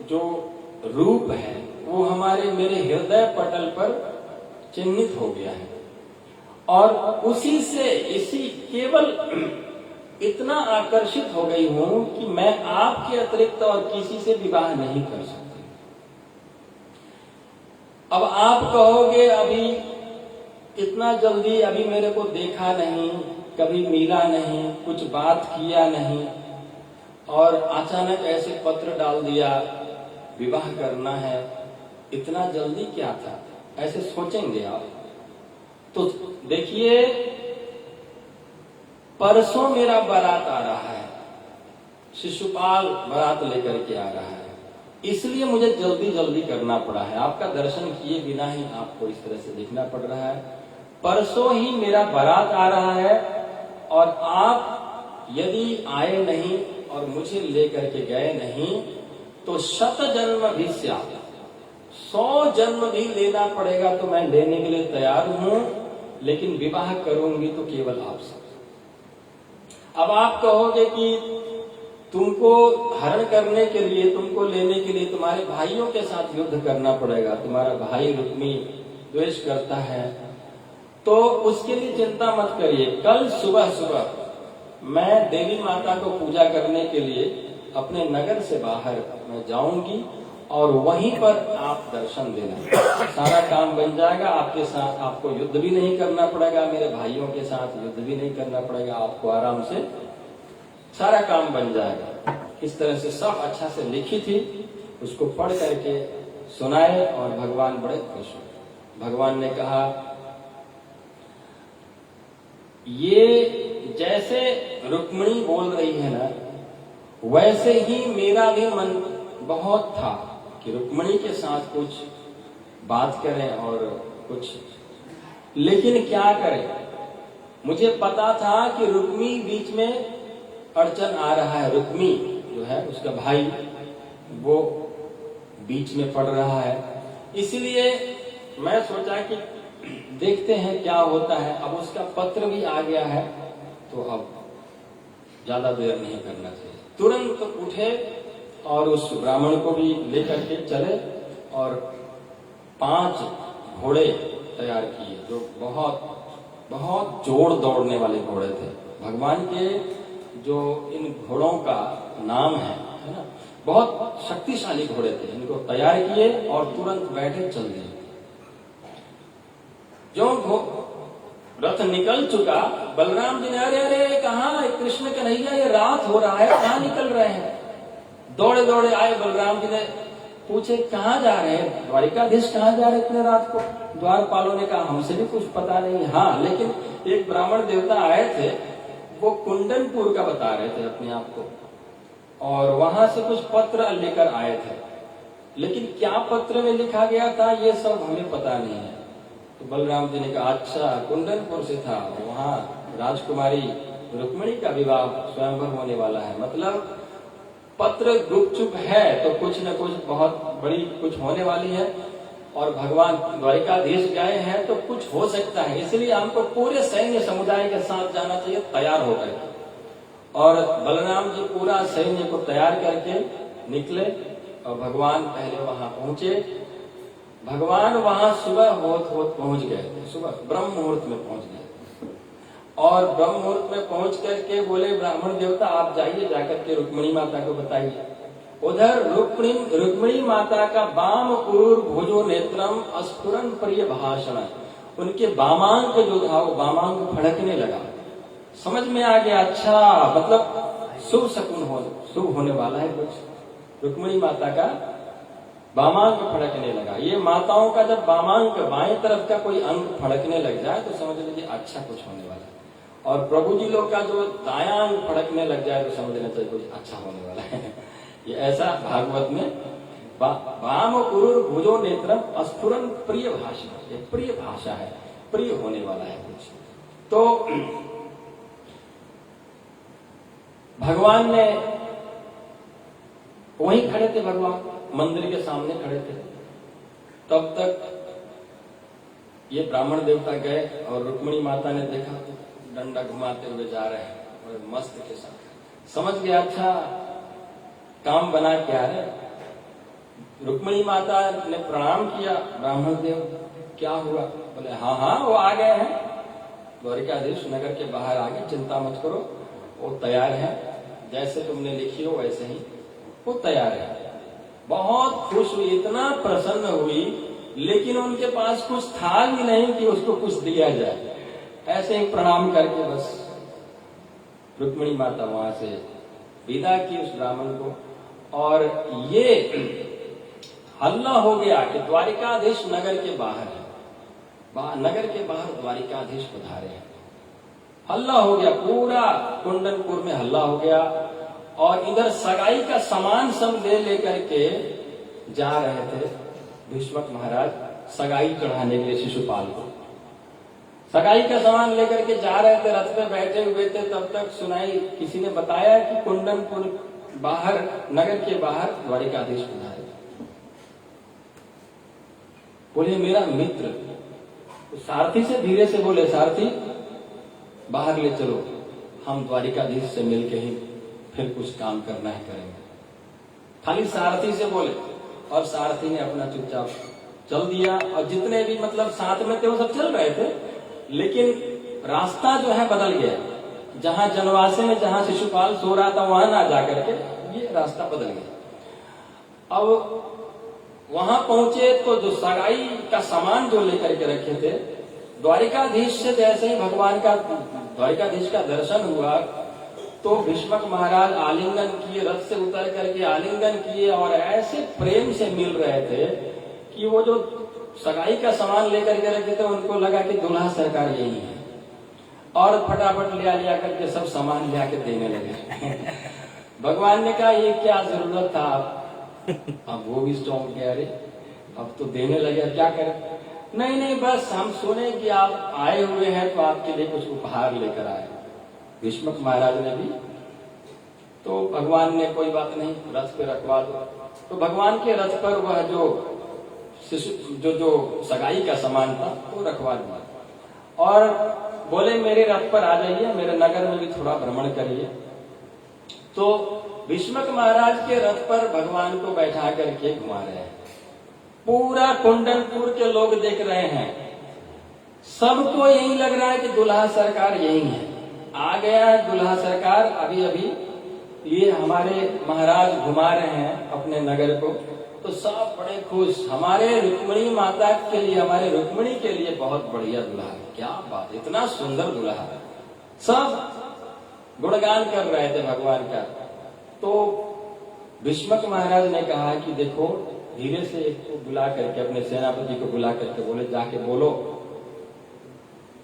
जो रूप है वो हमारे मेरे हृदय पटल पर चिन्हित हो गया है। और उसी से, इसी केवल इतना आकर्षित हो गई हूं कि मैं आपके अतिरिक्त और किसी से विवाह नहीं कर सकती। अब आप कहोगे अभी इतना जल्दी, अभी मेरे को देखा नहीं, कभी मिला नहीं, कुछ बात किया नहीं, और अचानक ऐसे पत्र डाल दिया विवाह करना है, इतना जल्दी क्या था, ऐसे सोचेंगे आप। तो देखिए, परसों मेरा बारात आ रहा है, शिशुपाल बारात लेकर के आ रहा है, इसलिए मुझे जल्दी जल्दी करना पड़ा है। आपका दर्शन किए बिना ही आपको इस तरह से दिखना पड़ रहा है। परसों ही मेरा बारात आ रहा है, और आप यदि आए नहीं और मुझे लेकर के गए नहीं तो 100 जन्म भी स्यात्, 100 जन्म भी लेना पड़ेगा तो मैं लेने के लिए तैयार हूं, लेकिन विवाह करूंगी तो केवल आपसे। अब आप कहोगे कि तुमको हरण करने के लिए, तुमको लेने के लिए तुम्हारे भाइयों के साथ युद्ध करना पड़ेगा, तुम्हारा भाई रुक्मी द्वेष करता है, तो उसके लिए चिंता मत करिए। कल सुबह सुबह मैं देवी माता को पूजा करने के लिए अपने नगर से बाहर मैं जाऊंगी, और वहीं पर आप दर्शन देना, सारा काम बन जाएगा आपके साथ। आपको युद्ध भी नहीं करना पड़ेगा, मेरे भाइयों के साथ युद्ध भी नहीं करना पड़ेगा, आपको आराम से सारा काम बन जाएगा। इस तरह से सब अच्छा से लिखी थी, उसको पढ़ करके सुनाए, और भगवान बड़े खुश हुए। भगवान ने कहा, ये जैसे रुक्मिणी बोल रही है ना, वैसे ही मेरा भी मन बहुत था कि रुक्मिणी के साथ कुछ बात करें और कुछ, लेकिन क्या करें। मुझे पता था कि रुक्मी बीच में अड़चन आ रहा है, रुक्मी जो है उसका भाई वो बीच में पड़ रहा है, इसलिए मैं सोचा कि देखते हैं क्या होता है। अब उसका पत्र भी आ गया है तो अब ज्यादा देर नहीं करना चाहिए। तुरंत उठे और उस ब्राह्मण को भी लेकर के चले और 5 घोड़े तैयार किए जो बहुत बहुत जोर दौड़ने वाले घोड़े थे। भगवान के जो इन घोड़ों का नाम है ना, बहुत शक्तिशाली घोड़े थे। इनको तैयार किए और तुरंत बैठे चल दिए। जो रथ निकल चुका, बलराम जी ने अरे अरे कहाँ कृष्ण कन्हैया, ये रात हो रहा है, कहाँ निकल रहे हैं। दौड़े दौड़े आए। बलराम जी ने पूछे कहाँ जा रहे हैं, द्वारिकाधीश कहाँ जा रहे इतने रात को। द्वारपालों ने कहा हमसे भी कुछ पता नहीं। हाँ, लेकिन एक ब्राह्मण देवता आए थे, वो कुंडनपुर का बता रहे थे अपने आप को, और वहां से कुछ पत्र लेकर आए थे, लेकिन क्या पत्र में लिखा गया था ये सब हमें पता नहीं है। तो बलराम जी ने कहा अच्छा, कुंडनपुर से था, वहां राजकुमारी रुक्मिणी का विवाह स्वयंवर होने वाला है, मतलब पत्र गुपचुप है तो कुछ न कुछ बहुत बड़ी कुछ होने वाली है, और भगवान द्वारिकाधीश गए हैं तो कुछ हो सकता है, इसलिए हमको पूरे सैन्य समुदाय के साथ जाना चाहिए तैयार होकर। और बलराम जी पूरा सैन्य को तैयार करके निकले और भगवान पहले वहां पहुंचे। भगवान वहां सुबह होत पहुंच गए, सुबह ब्रह्म मुहूर्त में पहुंच गए, और ब्रह्म मुहूर्त में पहुंच करके बोले ब्राह्मण देवता आप जाइए, जाकर के रुक्मिणी माता को बताइए। उधर रुक्मिणी माता का वाम पुरुर भुजो नेत्रम अस्फुरन प्रिय भाषण, उनके वामांग जो था वो वामांग फड़कने लगा। समझ में आ गया, अच्छा मतलब शुभ शकुन शुभ होने वाला है कुछ। रुक्मिणी माता का वामांग फड़कने लगा। ये माताओं का जब वामांग बाएं तरफ का कोई अंग फड़कने लग जाए तो समझ लीजिए अच्छा कुछ होने वाला है, और प्रभु जी लोग का जो दायां अंग फड़कने लग जाए तो समझ लेना चाहिए कुछ अच्छा होने वाला है। ये ऐसा भागवत में वाम पुरुर भुजो नेत्रम अस्फुरन प्रिय भाषा, ये प्रिय भाषा है, प्रिय होने वाला है कुछ। तो भगवान ने वहीं खड़े थे, भगवान मंदिर के सामने खड़े थे। तब तक ये ब्राह्मण देवता गए और रुक्मिणी माता ने देखा डंडा घुमाते हुए जा रहे हैं और मस्त के साथ समझ गया अच्छा काम बना के आ रहे। रुक्मिणी माता ने प्रणाम किया, ब्राह्मण देव क्या हुआ? बोले हाँ हाँ वो आ गए हैं, द्वारिकाधीश नगर के बाहर आ गए, चिंता मत करो, वो तैयार है, जैसे तुमने लिखी हो वैसे ही वो तैयार है। बहुत खुश हुई, इतना प्रसन्न हुई, लेकिन उनके पास कुछ था भी नहीं कि उसको कुछ दिया जाए। ऐसे ही प्रणाम करके बस रुक्मिणी माता वहां से विदा की उस ब्राह्मण को। और ये हल्ला हो गया कि द्वारिकाधीश नगर के बाहर है, नगर के बाहर द्वारिकाधीश पधारे हैं। हल्ला हो गया, पूरा कुंडनपुर में हल्ला हो गया, और इधर सगाई का सामान सब ले लेकर के जा रहे थे भीष्मक महाराज सगाई चढ़ाने के लिए शिशुपाल को। सगाई का सामान लेकर के जा रहे थे, रथ में बैठे हुए थे, तब तक सुनाई किसी ने बताया कि कुंडनपुर बाहर, नगर के बाहर द्वारिकाधीश पधारे। बोले मेरा मित्र, तो सारथी से धीरे से बोले सारथी बाहर ले चलो, हम द्वारिकाधीश से मिलके ही फिर कुछ काम करना है करेंगे। खाली सारथी से बोले, और सारथी ने अपना चुपचाप चल दिया। और जितने भी मतलब साथ में थे वो सब चल रहे थे, लेकिन रास्ता जो है बदल गया। जहां जनवासे में जहां शिशुपाल सो रहा था वहां ना जाकर के ये रास्ता बदल गया। अब वहां पहुंचे तो जो सगाई का सामान जो लेकर के रखे थे, द्वारिकाधीश से जैसे ही भगवान का द्वारिकाधीश का दर्शन हुआ तो भीष्मक महाराज आलिंगन किए, रथ से उतर करके आलिंगन किए, और ऐसे प्रेम से मिल रहे थे कि वो जो सगाई का सामान लेकर के रखे थे उनको लगा कि दूल्हा सरकार यही है। और फटाफट लिया करके सब सामान लिया के देने लगे। भगवान ने कहा ये क्या जरूरत था, अब वो भी चौंक गया, अरे अब तो देने लगे, अब क्या करें। नहीं बस हम सुने कि आप आए हुए हैं तो आपके लिए कुछ उपहार लेकर आए। भीष्मक महाराज ने भी तो भगवान ने कोई बात नहीं, रथ पे रखवा दो। तो भगवान के रथ पर वह जो सगाई का सामान था वो रखवा दिया और बोले मेरे रथ पर आ जाइए, मेरे नगर में भी थोड़ा भ्रमण करिए। तो भीष्मक महाराज के रथ पर भगवान को बैठा करके घुमा रहे हैं। पूरा कुंडनपुर के लोग देख रहे हैं, सबको यही लग रहा है कि दुल्हा सरकार यही है, आ गया है दुल्हा सरकार, अभी अभी ये हमारे महाराज घुमा रहे हैं अपने नगर को। तो सब बड़े खुश, हमारे रुक्मिणी माता के लिए, हमारे रुक्मिणी के लिए बहुत बढ़िया दुल्हा है, क्या बात, इतना सुंदर दुल्हा। सब गुणगान कर रहे थे भगवान का। तो भीष्मक महाराज ने कहा कि देखो, धीरे से एक को बुला करके, अपने सेनापति को बुला करके बोले जाके बोलो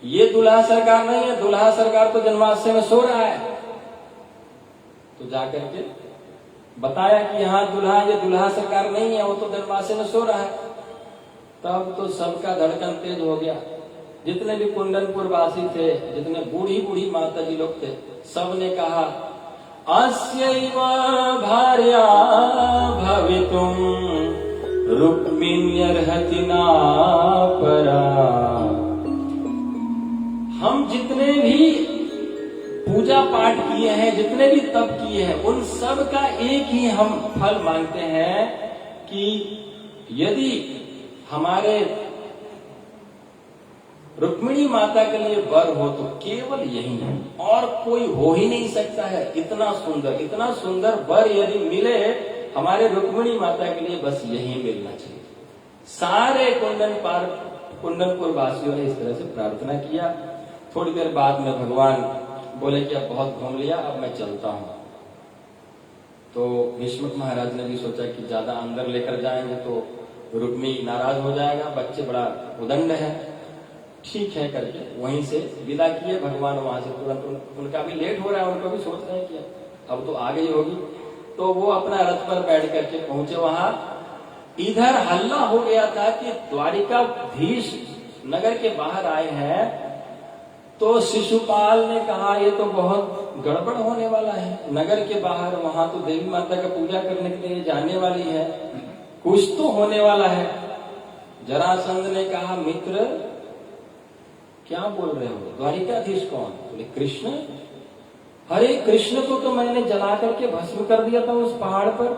ये दुल्हा सरकार नहीं है, दुल्हा सरकार तो जन्माष्टमी में सो रहा है। तो जाकर के बताया कि यहाँ दुल्हा, ये दुल्हा सरकार नहीं है, वो तो जन्माष्टमी में सो रहा है। तब तो सबका धड़कन तेज हो गया। जितने भी कुंडनपुर वासी थे, जितने बूढ़ी बूढ़ी माता जी लोग थे, सब ने कहा अस्यैव भार्या भवितुम रुक्मिण्यर्हति नापरा। हम जितने भी पूजा पाठ किए हैं, जितने भी तप किए हैं, उन सब का एक ही हम फल मांगते हैं कि यदि हमारे रुक्मिणी माता के लिए वर हो तो केवल यही है, और कोई हो ही नहीं सकता है। इतना सुंदर वर यदि मिले हमारे रुक्मिणी माता के लिए, बस यही मिलना चाहिए। सारे कुंडनपुर वासियों ने इस तरह से प्रार्थना किया। थोड़ी देर बाद में भगवान बोले कि अब बहुत घूम लिया, अब मैं चलता हूं। तो भीष्मक महाराज ने भी सोचा कि ज्यादा अंदर लेकर जाएंगे तो रुक्मी नाराज हो जाएगा, बच्चे बड़ा उदंड है, ठीक है करके वहीं से विदा किए भगवान। वहां से तुरंत उनका भी लेट हो रहा है, उनको भी सोच रहे हैं कि अब तो आ गई होगी। तो वो अपना रथ पर बैठ करके पहुंचे वहां। इधर हल्ला हो गया था कि द्वारिकाधीश नगर के बाहर आए हैं। तो शिशुपाल ने कहा ये तो बहुत गड़बड़ होने वाला है, नगर के बाहर, वहां तो देवी माता का पूजा करने के लिए जाने वाली है, कुछ तो होने वाला है। जरासंध ने कहा मित्र क्या बोल रहे हो, द्वारिकाधीश कौन? बोले कृष्ण। अरे कृष्ण को तो मैंने जला करके भस्म कर दिया था उस पहाड़ पर,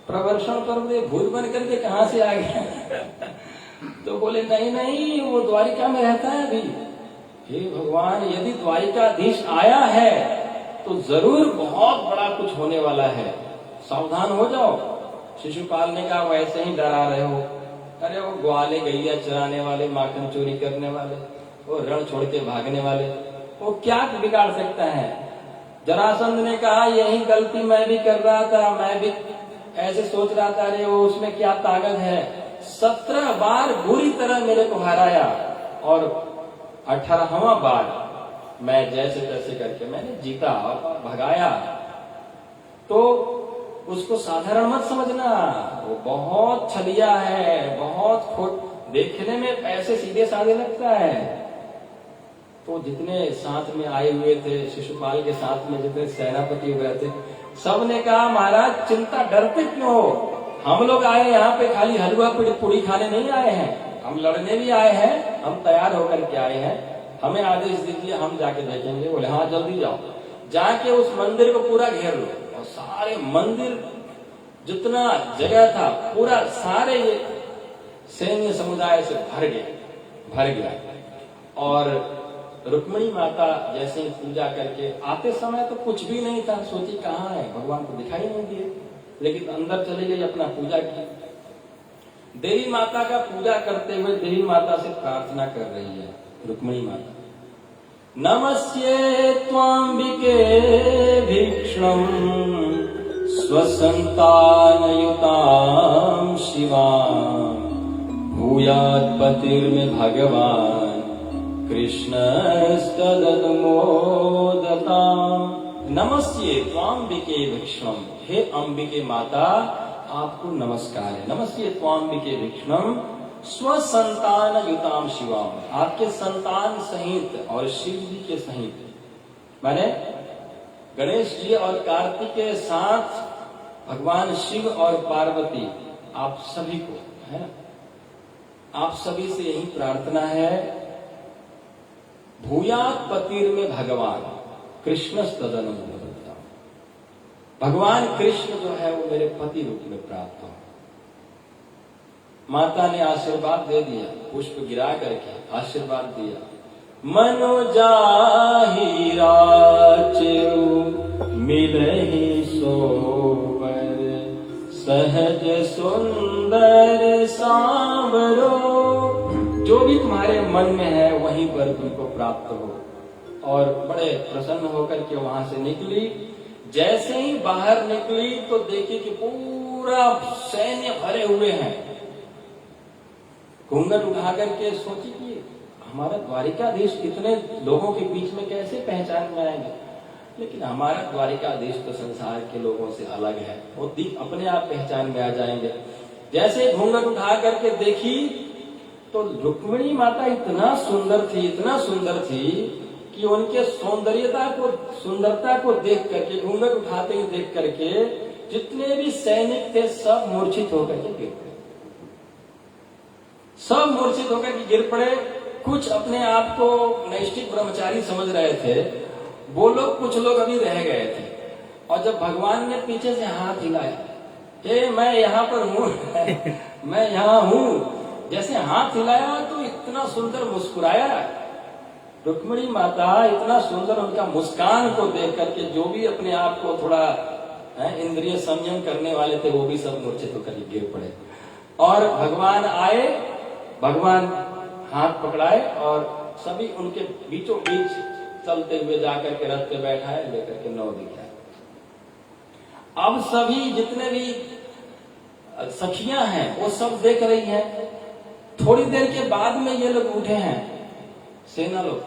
प्रवर्षण कर दे, भूत बन करके कहां से आ गया? तो बोले नहीं वो द्वारिका में रहता है अभी। हे भगवान, यदि द्वारिकाधीश आया है तो जरूर बहुत बड़ा कुछ होने वाला है, सावधान हो जाओ। शिशुपाल ने कहा वैसे ही डरा रहे हो, अरे वो ग्वाले गैया चराने वाले, माखन चोरी करने वाले, वो रण छोड़ के भागने वाले, वो क्या बिगाड़ सकता है? जरासंध ने कहा यही गलती मैं भी कर रहा था, मैं भी ऐसे सोच रहा था, अरे वो उसमें क्या ताकत है। 17 बार बुरी तरह मेरे को हराया और 18वां बार मैं जैसे तैसे करके मैंने जीता और भगाया। तो उसको साधारण मत समझना, वो बहुत छलिया है, बहुत खोट, देखने में ऐसे सीधे साधे लगता है। तो जितने साथ में आए हुए थे, शिशुपाल के साथ में जितने सेनापति वगैरह थे, सब ने कहा महाराज चिंता, डरते क्यों हो? हम लोग आए यहाँ पे खाली हलवा पूड़ी खाने नहीं आए हैं, हम लड़ने भी आए हैं, हम तैयार होकर के आए हैं, हमें आदेश दीजिए, हम जाके देखेंगे। बोले हाँ जल्दी जाओ, जाके उस मंदिर को पूरा घेर लो। और सारे मंदिर जितना जगह था पूरा सारे ये सैन्य समुदाय से भर गया। और रुक्मिणी माता जैसे ही पूजा करके आते समय तो कुछ भी नहीं था, सोची कहाँ है, भगवान को दिखाई नहीं दिए, लेकिन अंदर चली गई, अपना पूजा की। देवी माता का पूजा करते हुए देवी माता से प्रार्थना कर रही है रुक्मिणी माता, नमस्ये त्वांबिके भीक्ष्णं स्वसंतानयुतां शिवां भूयात् पतिर्मे भगवान् कृष्णस्तदनुमोदता नमस्ये त्वाम्बिके भिक्षणम। हे अंबिके माता, आपको नमस्कार है। नमस्ये त्वाम्बिके भिक्षणम स्वसंतान युताम शिवाम। आपके संतान सहित और शिव जी के सहित, माने गणेश जी और कार्तिक के साथ भगवान शिव और पार्वती, आप सभी को, है ना, आप सभी से यही प्रार्थना है, भूयात पतिर में भगवान कृष्णस्तदनुमोदता। भगवान कृष्ण जो है वो मेरे पति रूप में प्राप्त हो। माता ने आशीर्वाद दे दिया, पुष्प गिरा करके आशीर्वाद दिया। मनोजाहि राचेउ मिलहि सोबर, सहज सुंदर सांवरो। जो भी तुम्हारे मन में है वहीं पर तुमको प्राप्त हो। और बड़े प्रसन्न होकर के वहां से निकली। जैसे ही बाहर निकली तो देखी कि पूरा सैन्य भरे हुए हैं। घूंघट उठा करके सोची कि हमारा द्वारिकाधीश इतने लोगों के बीच में कैसे पहचान में आएंगे। लेकिन हमारा द्वारिकाधीश तो संसार के लोगों से अलग है, वो अपने आप पहचान में आ जाएंगे। जैसे घूंघट उठा करके देखी तो रुक्मिणी माता इतना सुंदर थी कि उनके सुंदरता को देख करके, घूंघट उठाते हुए देख करके जितने भी सैनिक थे सब मूर्छित होकर के गिर पड़े। सब मूर्छित होकर के गिर पड़े। कुछ अपने आप को नैष्ठिक ब्रह्मचारी समझ रहे थे वो लोग, कुछ लोग अभी रह गए थे। और जब भगवान ने पीछे से हाथ हिलाया, मैं यहाँ पर हूँ मैं यहाँ हूँ, जैसे हाथ हिलाया तो इतना सुंदर मुस्कुराया। रुक्मिणी माता इतना सुंदर, उनका मुस्कान को देख करके जो भी अपने आप को थोड़ा इंद्रिय संयम करने वाले थे वो भी सब मूर्छित होकर गिर पड़े। और भगवान आए, भगवान हाथ पकड़ाए और सभी उनके बीचों बीच चलते हुए जाकर के रथ पे बैठाए, लेकर के नौ दिखाए। अब सभी जितने भी सखियां हैं वो सब देख रही हैं। थोड़ी देर के बाद में ये लोग उठे हैं, सेना लोग,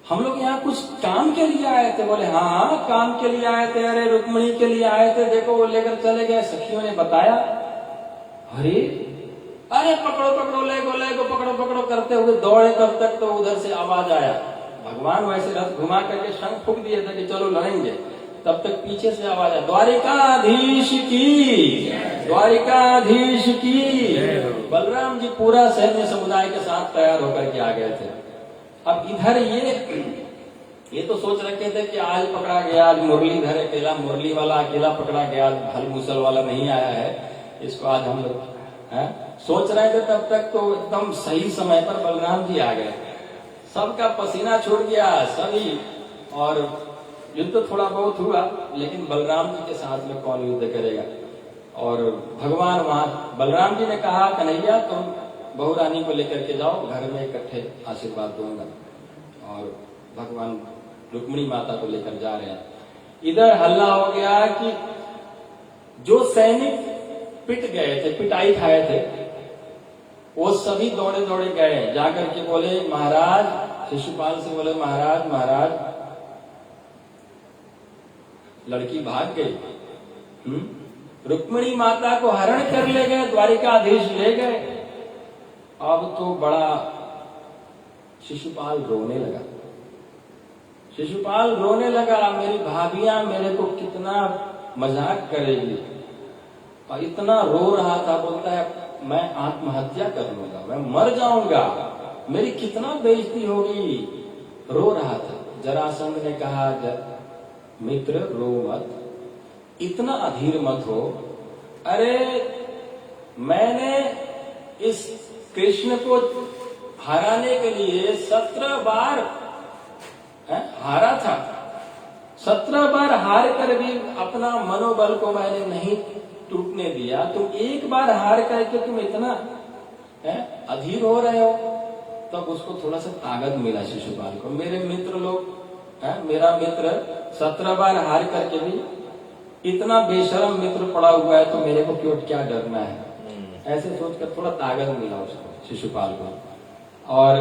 हम लोग यहाँ कुछ काम के लिए आए थे। बोले हाँ काम के लिए आए थे। अरे रुक्मिणी के लिए आए थे, देखो वो लेकर चले गए। सखियों ने बताया, अरे पकड़ो ले गो पकड़ो पकड़ो करते हुए दौड़े। तब तक तो उधर से आवाज आया, भगवान वैसे रथ घुमा करके शंख फूंक दिए थे कि चलो लड़ेंगे। तब तक पीछे से आवाज आया, द्वारिकाधीश की। बलराम जी पूरा सैन्य समुदाय के साथ तैयार होकर के आ गए थे। अब इधर ये तो सोच रखे थे कि आज पकड़ा गया, आज मुरलीधर अकेला, मुरली वाला अकेला पकड़ा गया, हल मूसल वाला नहीं आया है, इसको आज हम लोग सोच रहे थे। तब तक तो एकदम सही समय पर बलराम जी आ गए। सबका पसीना छूट गया सभी, और युद्ध थोड़ा बहुत हुआ, लेकिन बलराम जी के साथ में कौन युद्ध करेगा। और भगवान वहां, बलराम जी ने कहा, कन्हैया तुम बहू रानी को लेकर के जाओ, घर में इकट्ठे आशीर्वाद दूंगा। और भगवान रुक्मिणी माता को लेकर जा रहे हैं। इधर हल्ला हो गया कि जो सैनिक पिट गए थे, पिटाई खाए थे, वो सभी दौड़े दौड़े गए, जाकर के बोले महाराज, शिशुपाल से बोले महाराज लड़की भाग गई। रुक्मिणी माता को हरण कर ले गए, द्वारिकाधीश ले गए। अब तो बड़ा शिशुपाल रोने लगा। मेरी भाभियां मेरे को कितना मजाक करेगी। और इतना रो रहा था, बोलता है मैं आत्महत्या कर लूंगा, मैं मर जाऊंगा, मेरी कितना बेइज्जती होगी। रो रहा था। जरासंध ने कहा, मित्र रो मत, इतना अधीर मत हो। अरे मैंने इस कृष्ण को हराने के लिए 17 बार हारा था। 17 बार हार कर भी अपना मनोबल को मैंने नहीं टूटने दिया। तुम एक बार हार करके तुम इतना अधीर हो रहे हो। तब उसको थोड़ा सा ताकत मिला शिशुपाल को। मेरे मित्र लोग, मेरा मित्र 17 बार हार करके भी इतना बेशरम मित्र पड़ा हुआ है, तो मेरे को क्या डरना है। ऐसे सोचकर थोड़ा ताकत मिला उसको, शिशुपाल को। और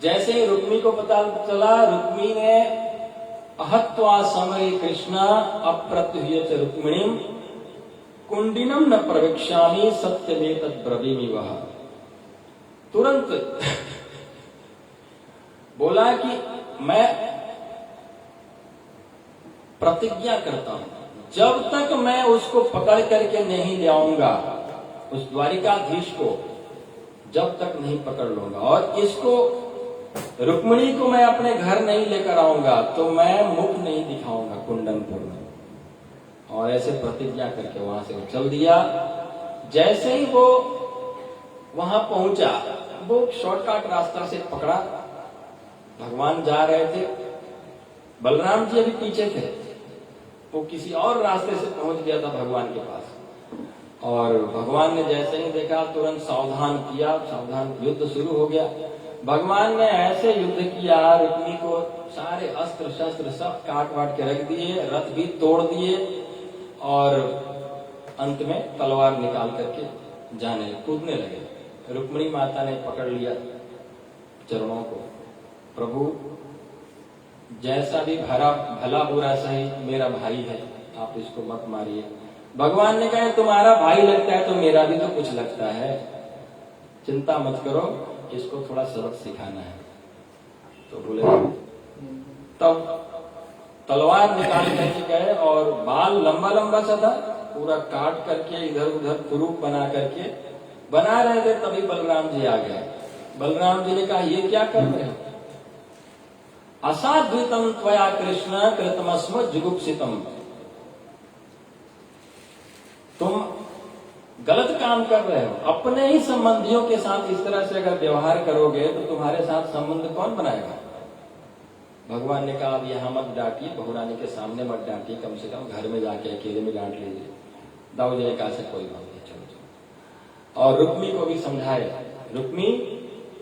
जैसे ही रुक्मी को पता चला, रुक्मी ने अहत्वा समरे कृष्ण अप्रत्युह्यच रुक्मिणीम कुंडिनम न प्रवेक्ष्यामि सत्यमेत ब्रवीमि वह। तुरंत बोला कि मैं प्रतिज्ञा करता हूं, जब तक मैं उसको पकड़ करके नहीं ले आऊंगा, उस द्वारिकाधीश को जब तक नहीं पकड़ लूंगा और इसको रुक्मिणी को मैं अपने घर नहीं लेकर आऊंगा, तो मैं मुख नहीं दिखाऊंगा कुंडनपुर में। और ऐसे प्रतिज्ञा करके वहां से वो चल दिया। जैसे ही वो वहां पहुंचा, वो शॉर्टकट रास्ता से पकड़ा, भगवान जा रहे थे, बलराम जी अभी पीछे थे, वो किसी और रास्ते से पहुंच गया था भगवान के पास। और भगवान ने जैसे ही देखा, तुरंत सावधान किया, सावधान युद्ध शुरू हो गया। भगवान ने ऐसे युद्ध किया, रुक्मी को सारे अस्त्र शस्त्र सब काट वाट के रख दिए, रथ भी तोड़ दिए और अंत में तलवार निकाल करके जाने कूदने लगे। रुक्मिणी माता ने पकड़ लिया चरणों को, प्रभु जैसा भी भला बुरा सही मेरा भाई है, आप इसको मत मारिए। भगवान ने कहा तुम्हारा भाई लगता है तो मेरा भी तो कुछ लगता है, चिंता मत करो, इसको थोड़ा सबक सिखाना है। तो बोले, तब तलवार निकाल करके गए और बाल लंबा लंबा सा था, पूरा काट करके इधर उधर कुरूप बना करके बना रहे थे। तभी बलराम जी आ गए। बलराम जी ने कहा ये क्या कर रहे हो? असाध्वितम त्वया कृष्ण कृतमस्म जुगुप्सितम, तुम गलत काम कर रहे हो। अपने ही संबंधियों के साथ इस तरह से अगर व्यवहार करोगे तो तुम्हारे साथ संबंध कौन बनाएगा? भगवान ने कहा अब यहां मत डांटिए, बहुरानी के सामने मत डांटिए, कम से कम घर में जाके अकेले में डांट लीजिए। दाऊ जी का से कोई बात नहीं, चलो। और रुक्मी को भी समझाए, रुक्मी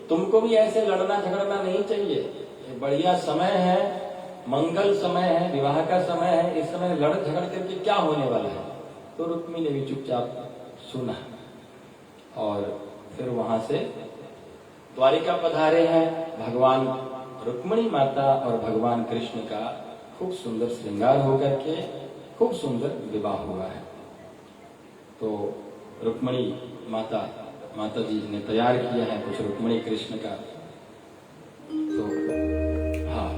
तुमको भी ऐसे लड़ना झगड़ना नहीं चाहिए, ये बढ़िया समय है, मंगल समय है, विवाह का समय है, इस समय लड़ झगड़ करके क्या होने वाला है? तो रुक्मी ने भी चुपचाप सुना और फिर वहां से द्वारिका पधारे हैं। भगवान रुक्मिणी माता और भगवान कृष्ण का खूब सुंदर श्रृंगार होकर के खूब सुंदर विवाह हुआ है। तो रुक्मिणी माता जी ने तैयार किया है कुछ रुक्मिणी कृष्ण का। तो हाँ,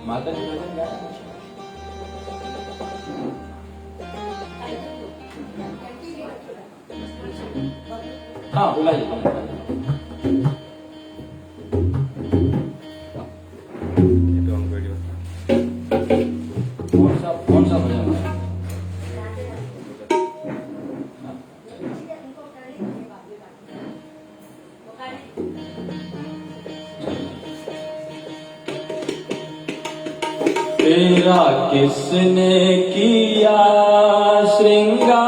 माता जी भजन गाया। हाँ बुलाइए, कौन सा भजन है? तेरा किसने किया श्रृंगार,